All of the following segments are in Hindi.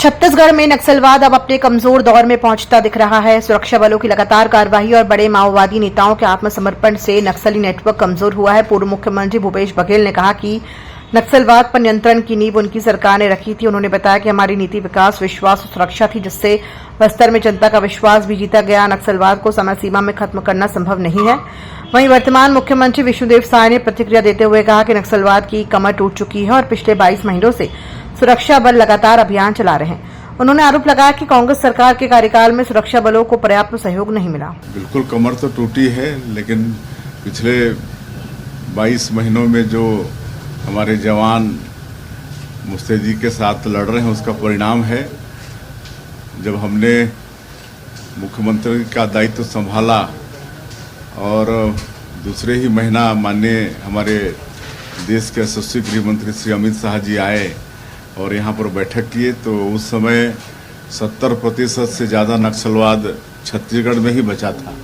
छत्तीसगढ़ में नक्सलवाद अब अपने कमजोर दौर में पहुंचता दिख रहा है। सुरक्षा बलों की लगातार कार्रवाई और बड़े माओवादी नेताओं के आत्मसमर्पण से नक्सली नेटवर्क कमजोर हुआ है। पूर्व मुख्यमंत्री भूपेश बघेल ने कहा कि नक्सलवाद पर नियंत्रण की नींव उनकी सरकार ने रखी थी। उन्होंने बताया कि हमारी नीति विकास, विश्वास और सुरक्षा थी, जिससे बस्तर में जनता का विश्वास भी जीता गया। नक्सलवाद को समय सीमा में खत्म करना संभव नहीं है। वहीं वर्तमान मुख्यमंत्री विष्णुदेव साय ने प्रतिक्रिया देते हुए कहा कि नक्सलवाद की कमर टूट चुकी है और पिछले 22 महीनों से सुरक्षा बल लगातार अभियान चला रहे हैं। उन्होंने आरोप लगाया कि कांग्रेस सरकार के कार्यकाल में सुरक्षा बलों को पर्याप्त सहयोग नहीं मिला। बिल्कुल कमर तो टूटी है, लेकिन पिछले 22 महीनों में जो हमारे जवान मुस्तैदी के साथ लड़ रहे हैं, उसका परिणाम है। जब हमने मुख्यमंत्री का दायित्व संभाला और दूसरे ही महीना माननीय हमारे देश के यशस्वी गृह मंत्री श्री अमित शाह जी आए और यहाँ पर बैठक किए, तो उस समय 70% से ज़्यादा नक्सलवाद छत्तीसगढ़ में ही बचा था।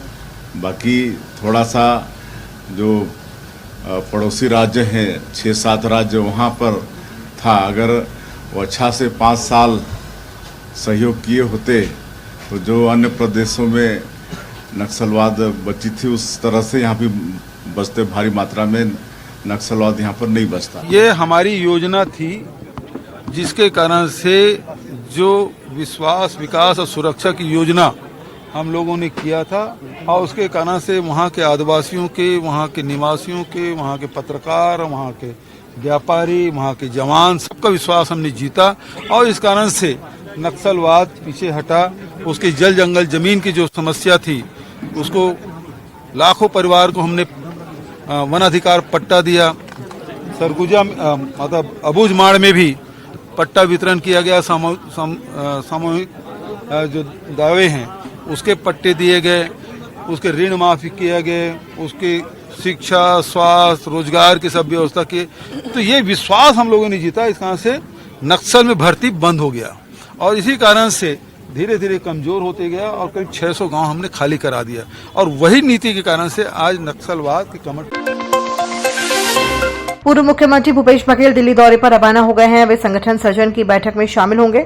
बाकी थोड़ा सा जो पड़ोसी राज्य हैं, 6-7 राज्य, वहाँ पर था। अगर वो अच्छा से 5 साल सहयोग किए होते तो जो अन्य प्रदेशों में नक्सलवाद बची थी, उस तरह से यहाँ भी बचते, भारी मात्रा में नक्सलवाद यहाँ पर नहीं बचता। ये हमारी योजना थी, जिसके कारण से जो विश्वास, विकास और सुरक्षा की योजना हम लोगों ने किया था, और उसके कारण से वहाँ के आदिवासियों के, वहाँ के निवासियों के, वहाँ के पत्रकार, वहाँ के व्यापारी, वहाँ के जवान, सबका विश्वास हमने जीता। और इस कारण से नक्सलवाद पीछे हटा। उसकी जल जंगल जमीन की जो समस्या थी, उसको लाखों परिवार को हमने वन अधिकार पट्टा दिया। सरगुजा मतलब अबूझमाड़ में भी पट्टा वितरण किया गया। सामूहिक जो दावे हैं उसके पट्टे दिए गए, उसके ऋण माफी किया गए, उसकी शिक्षा, स्वास्थ्य, रोजगार की सब व्यवस्था की। तो ये विश्वास हम लोगों ने जीता। इस कारण से नक्सल में भर्ती बंद हो गया और इसी कारण से धीरे धीरे कमजोर होते गया और करीब 600 गांव हमने खाली करा दिया। और वही नीति के कारण से आज नक्सलवाद की कमर। पूर्व मुख्यमंत्री भूपेश बघेल दिल्ली दौरे पर रवाना हो गए हैं। वे संगठन सृजन की बैठक में शामिल होंगे।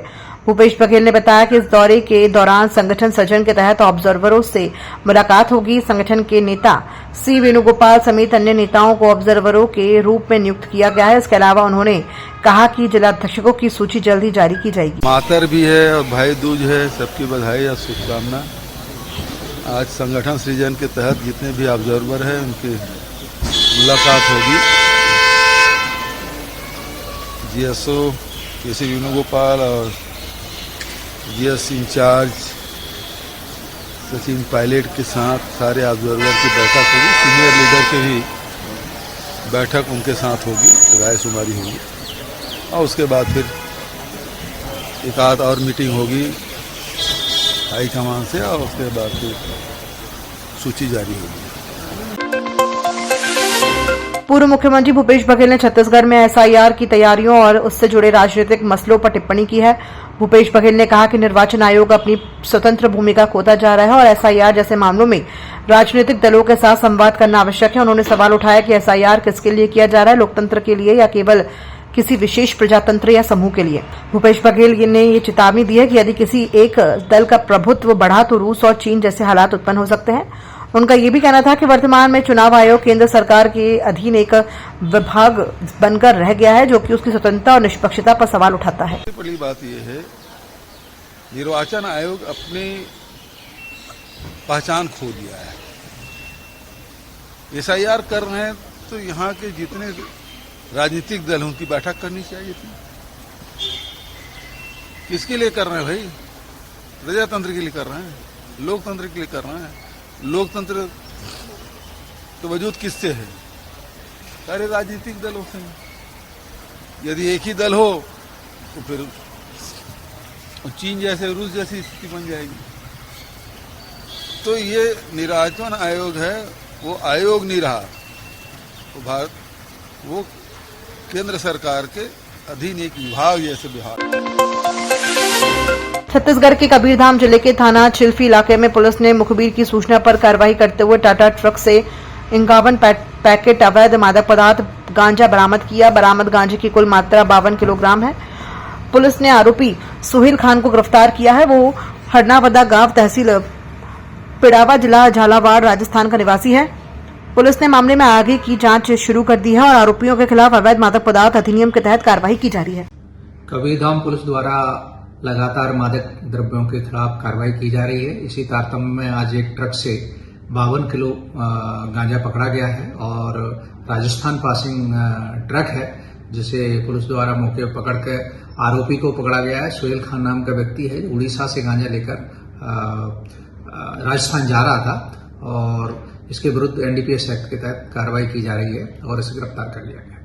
भूपेश बघेल ने बताया कि इस दौरे के दौरान संगठन सृजन के तहत ऑब्जर्वरों से मुलाकात होगी। संगठन के नेता सी वेणुगोपाल समेत अन्य नेताओं को ऑब्जर्वरों के रूप में नियुक्त किया गया है। इसके अलावा उन्होंने कहा कि जिलाध्यक्षों की सूची जल्द ही जारी की जाएगी। मातर भी है और भाई दूज है, सबकी बधाई और शुभकामना। आज संगठन सृजन के तहत जितने भी ऑब्जर्वर हैं उनकी मुलाकात होगी। जीएसओ के वेणुगोपाल और जीएस इंचार्ज सचिन पायलट के साथ सारे ऑब्जर्वर की बैठक होगी। सीनियर लीडर की भी बैठक उनके साथ होगी, रायशुमारी होगी। और उसके बाद फिर एक आध और मीटिंग होगी हाईकमान से, और उसके बाद फिर सूची जारी होगी। पूर्व मुख्यमंत्री भूपेश बघेल ने छत्तीसगढ़ में एसआईआर की तैयारियों और उससे जुड़े राजनीतिक मसलों पर टिप्पणी की है। भूपेश बघेल ने कहा कि निर्वाचन आयोग अपनी स्वतंत्र भूमिका खोता जा रहा है और एसआईआर जैसे मामलों में राजनीतिक दलों के साथ संवाद करना आवश्यक है। उन्होंने सवाल उठाया कि एसआईआर किसके लिए किया जा रहा है, लोकतंत्र के लिए या केवल किसी विशेष प्रजातंत्र या समूह के लिए। भूपेश बघेल ने ये चेतावनी दी है कि यदि किसी एक दल का प्रभुत्व बढ़ा तो रूस और चीन जैसे हालात उत्पन्न हो सकते हैं। उनका ये भी कहना था कि वर्तमान में चुनाव आयोग केंद्र सरकार के अधीन एक विभाग बनकर रह गया है, जो कि उसकी स्वतंत्रता और निष्पक्षता पर सवाल उठाता है। सबसे बड़ी बात यह है, निर्वाचन आयोग अपनी पहचान खो दिया है। एसआईआर कर रहे हैं तो यहाँ के जितने राजनीतिक दल हैं उनकी बैठक करनी चाहिए थी। किसके लिए कर रहे हैं भाई? प्रजातंत्र के लिए कर रहे हैं, लोकतंत्र के लिए कर रहे हैं। लोकतंत्र तो वजूद किससे है? सारे राजनीतिक दलों से। यदि एक ही दल हो तो फिर चीन जैसे, रूस जैसी स्थिति बन जाएगी। तो ये निर्वाचन आयोग है, वो आयोग नहीं रहा, तो भारत वो केंद्र सरकार के अधीन एक विभाग जैसे विभाग। छत्तीसगढ़ के कबीरधाम जिले के थाना चिल्फी इलाके में पुलिस ने मुखबिर की सूचना पर कार्रवाई करते हुए टाटा ट्रक से 51 पैकेट अवैध मादक पदार्थ गांजा बरामद किया। बरामद गांजे की कुल मात्रा 52 किलोग्राम है। पुलिस ने आरोपी सुहेल खान को गिरफ्तार किया है। वो हरनावदा गांव तहसील पिड़ावा जिला झालावाड़ राजस्थान का निवासी है। पुलिस ने मामले में आगे की जांच शुरू कर दी है और आरोपियों के खिलाफ अवैध मादक पदार्थ अधिनियम के तहत कार्रवाई की जा रही है। कबीरधाम पुलिस द्वारा लगातार मादक द्रव्यों के खिलाफ कार्रवाई की जा रही है। इसी तारतम्य में आज एक ट्रक से 52 किलो गांजा पकड़ा गया है और राजस्थान पासिंग ट्रक है, जिसे पुलिस द्वारा मौके पर पकड़ कर आरोपी को पकड़ा गया है। सुहेल खान नाम का व्यक्ति है, उड़ीसा से गांजा लेकर राजस्थान जा रहा था और इसके विरुद्ध एनडीपीएस एक्ट के तहत कार्रवाई की जा रही है और इसे गिरफ्तार कर लिया गया।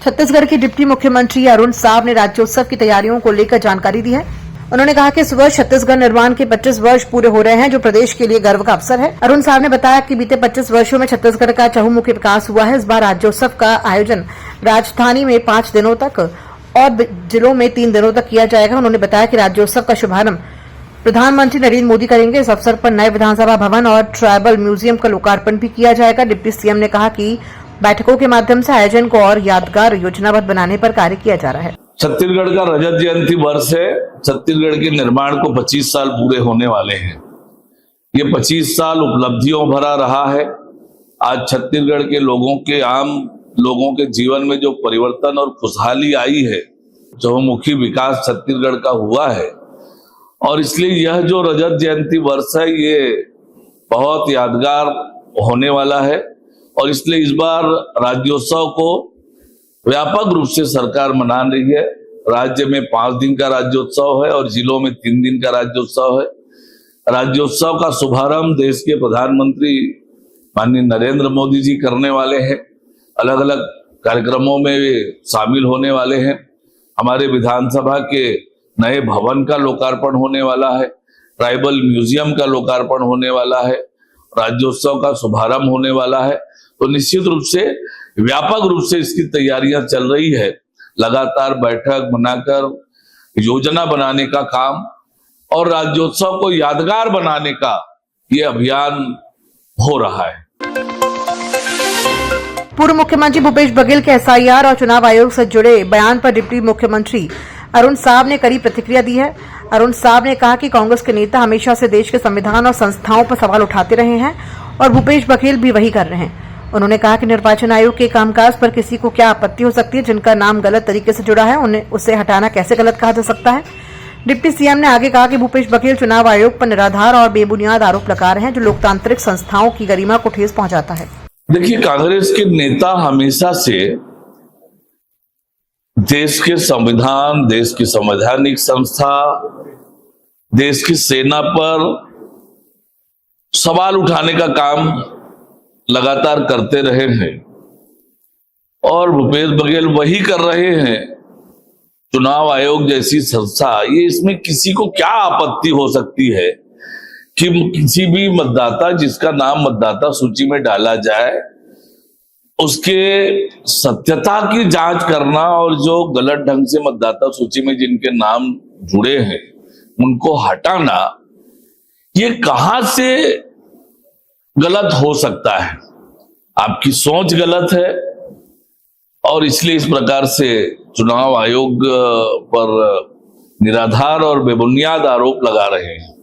छत्तीसगढ़ के डिप्टी मुख्यमंत्री अरुण साव ने राज्योत्सव की तैयारियों को लेकर जानकारी दी है। उन्होंने कहा कि इस वर्ष छत्तीसगढ़ निर्माण के 25 वर्ष पूरे हो रहे हैं, जो प्रदेश के लिए गर्व का अवसर है। अरुण साव ने बताया कि बीते 25 वर्षों में छत्तीसगढ़ का चहुमुखी विकास हुआ है। इस बार राज्योत्सव का आयोजन राजधानी में 5 दिनों तक और जिलों में 3 दिनों तक किया जाएगा। उन्होंने बताया कि राज्योत्सव का शुभारंभ प्रधानमंत्री नरेंद्र मोदी करेंगे। इस अवसर पर नए विधानसभा भवन और ट्राइबल म्यूजियम का लोकार्पण भी किया जाएगा। डिप्टी सीएम ने कहा कि बैठकों के माध्यम से आयोजन को और यादगार योजनाबद्ध बनाने पर कार्य किया जा रहा है। छत्तीसगढ़ का रजत जयंती वर्ष है। छत्तीसगढ़ के निर्माण को 25 साल पूरे होने वाले हैं। ये 25 साल उपलब्धियों भरा रहा है। आज छत्तीसगढ़ के लोगों के आम लोगों के जीवन में जो परिवर्तन और खुशहाली आई है, चहुमुखी विकास छत्तीसगढ़ का हुआ है और इसलिए यह जो रजत जयंती वर्ष है ये बहुत यादगार होने वाला है और इसलिए इस बार राज्योत्सव को व्यापक रूप से सरकार मना रही है। राज्य में 5 दिन का राज्योत्सव है और जिलों में 3 दिन का राज्योत्सव है। राज्योत्सव का शुभारंभ देश के प्रधानमंत्री माननीय नरेंद्र मोदी जी करने वाले हैं। अलग अलग कार्यक्रमों में वे शामिल होने वाले हैं। हमारे विधानसभा के नए भवन का लोकार्पण होने वाला है, ट्राइबल म्यूजियम का लोकार्पण होने वाला है, राज्योत्सव का शुभारंभ होने वाला है। तो निश्चित रूप से व्यापक रूप से इसकी तैयारियां चल रही है। लगातार बैठक बनाकर योजना बनाने का काम और राज्योत्सव को यादगार बनाने का ये अभियान हो रहा है। पूर्व मुख्यमंत्री भूपेश बघेल के एसआईआर और चुनाव आयोग से जुड़े बयान पर डिप्टी मुख्यमंत्री अरुण साव ने कड़ी प्रतिक्रिया दी है। अरुण साव ने कहा कि कांग्रेस के नेता हमेशा से देश के संविधान और संस्थाओं पर सवाल उठाते रहे हैं और भूपेश बघेल भी वही कर रहे हैं। उन्होंने कहा कि निर्वाचन आयोग के कामकाज पर किसी को क्या आपत्ति हो सकती है। जिनका नाम गलत तरीके से जुड़ा है उन्हें उसे हटाना कैसे गलत कहा जा सकता है। डिप्टी सीएम ने आगे कहा कि भूपेश बघेल चुनाव आयोग पर निराधार और बेबुनियाद आरोप लगा रहे हैं, जो लोकतांत्रिक संस्थाओं की गरिमा को ठेस पहुंचाता है। देखिए, कांग्रेस के नेता हमेशा से देश के संविधान, देश की संवैधानिक संस्था, देश की सेना पर सवाल उठाने का काम लगातार करते रहे हैं और भूपेश बघेल वही कर रहे हैं। चुनाव आयोग जैसी संस्था, ये इसमें किसी को क्या आपत्ति हो सकती है कि किसी भी मतदाता जिसका नाम मतदाता सूची में डाला जाए उसके सत्यता की जांच करना और जो गलत ढंग से मतदाता सूची में जिनके नाम जुड़े हैं उनको हटाना, ये कहां से गलत हो सकता है? आपकी सोच गलत है और इसलिए इस प्रकार से चुनाव आयोग पर निराधार और बेबुनियाद आरोप लगा रहे हैं।